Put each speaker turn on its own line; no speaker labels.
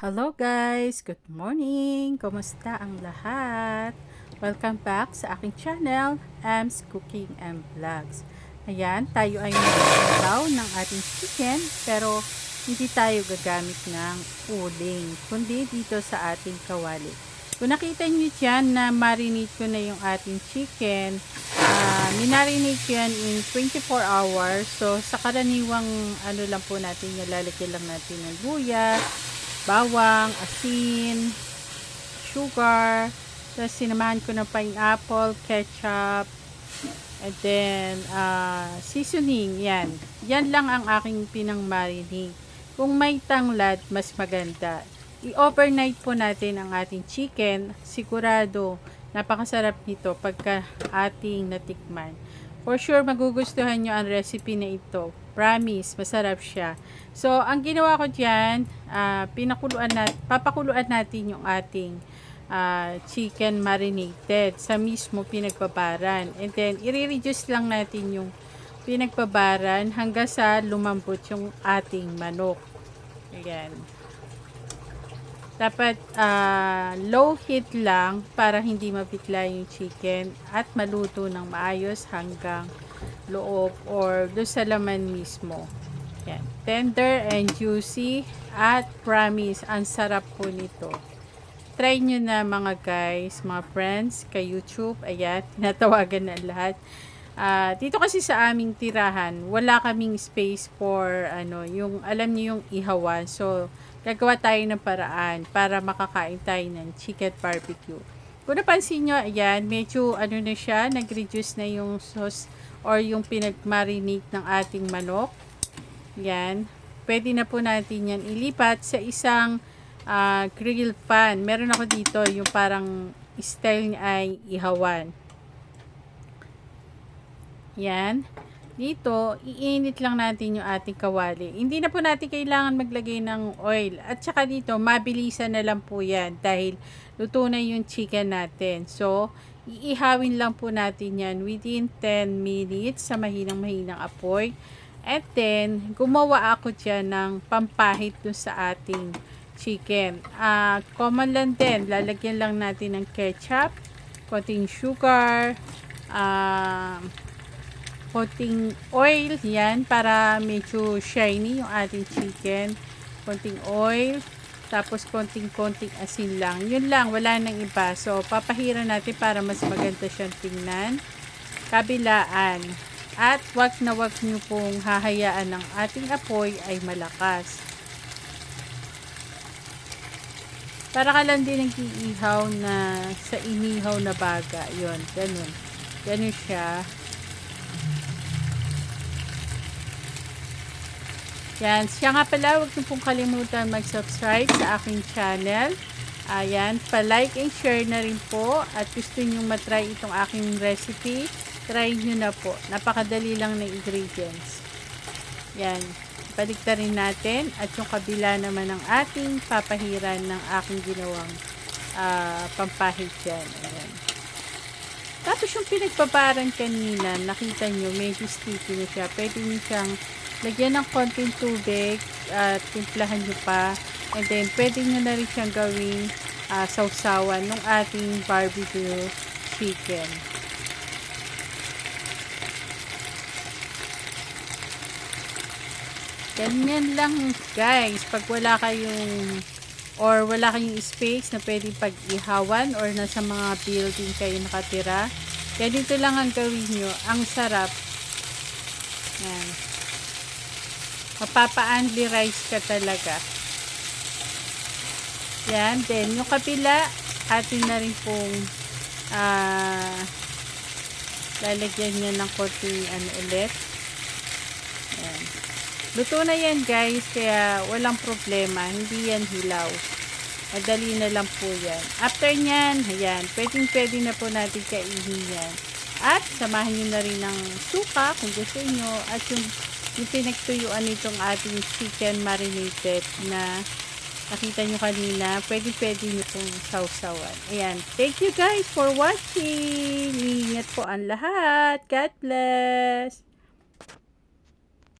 Hello guys! Good morning! Kumusta ang lahat? Welcome back sa aking channel, Ems Cooking and Vlogs. Ayan, tayo ay mag-isaw ng ating chicken pero hindi tayo gagamit ng uling, kundi dito sa ating kawali. Kung nakita nyo dyan na marinate ko na yung ating chicken, minarinate ko yan in 24 hours. So, sa karaniwang ano lang po natin, lalagyan lang natin ng luya, bawang, asin, sugar, tapos sinamahan ko ng pineapple, ketchup, and then seasoning. Yan lang ang aking pinang-marinate. Kung may tanglad, mas maganda. I-overnight po natin ang ating chicken. Sigurado napakasarap nito pagka ating natikman. For sure magugustuhan nyo ang recipe na ito. Promise, masarap siya. So, ang ginawa ko dyan, papakuluan natin yung ating chicken marinated sa mismo pinagbabaran. And then, i-reduce lang natin yung pinagbabaran hanggang sa lumambot yung ating manok. Ayan. Dapat low heat lang para hindi mabigla yung chicken at maluto ng maayos hanggang loob or doon sa laman mismo. Yan. Tender and juicy at promise, ang sarap po nito. Try nyo na mga guys, mga friends, kay YouTube. Ayan, tinatawagan na lahat. Dito kasi sa aming tirahan, wala kaming space for yung alam niyo yung ihawan. So, gagawa tayo ng paraan para makakain tayo ng chicken barbecue. Kung napansin nyo, ayan, medyo na siya, nag-reduce na yung sauce or yung pinag-marinate ng ating manok. Yan. Pwede na po natin yan ilipat sa isang grill pan. Meron ako dito yung parang style niya ay ihawan. Yan. Dito, iinit lang natin yung ating kawali. Hindi na po natin kailangan maglagay ng oil. At saka dito, mabilisan na lang po yan dahil luto na yung chicken natin. So, iihawin lang po natin yan within 10 minutes sa mahinang-mahinang apoy. At then, gumawa ako dyan ng pampahit dun sa ating chicken. Common lang din. Lalagyan lang natin ng ketchup, konting sugar, konting oil, yan, para medyo shiny yung ating chicken. Konting oil, tapos konting asin lang. Yun lang, wala nang iba. So, papahiran natin para mas maganda siyang tingnan. Kabilaan. At wag nyo pong hahayaan ng ating apoy ay malakas. Para ka lang din nag-iihaw na sa inihaw na baga. Yun, ganun. Ganun siya. Yan, siya nga pala, huwag niyo pong kalimutan mag-subscribe sa aking channel. Ayan, pa-like and share na rin po. At gusto niyo matry itong aking recipe, try niyo na po. Napakadali lang ng ingredients. Yan, baliktarin natin. At yung kabila naman ng ating papahiran ng aking ginawang pampahid dyan. Ayan. Tapos yung pinagpaparan kanina, nakita nyo, medyo sticky na siya. Pwede nyo siyang lagyan ng konting tubig at timplahan nyo pa. And then, pwede nyo na rin siyang gawing sausawan ng ating barbecue chicken. Ganyan lang guys. Pag wala kayong space na pwedeng pag-ihawan or nasa mga building kayo nakatira, ganito lang ang gawin nyo. Ang sarap. Yan. Mapapa-only rice ka talaga. Yan. Then, yung kabila, atin na rin pong lalagyan niya ng konting ulit. Yan. Luto na yan guys, kaya walang problema. Hindi yan hilaw. Madali na lang po yan. After nyan, ayan, pwede na po natin kainin yan. At samahan nyo na rin ng suka kung gusto nyo. At yung pinagtuyuan nitong ating chicken marinated na nakita nyo kanina, pwede nyo pong sausawan. Ayan. Thank you guys for watching. Ingat po ang lahat. God bless.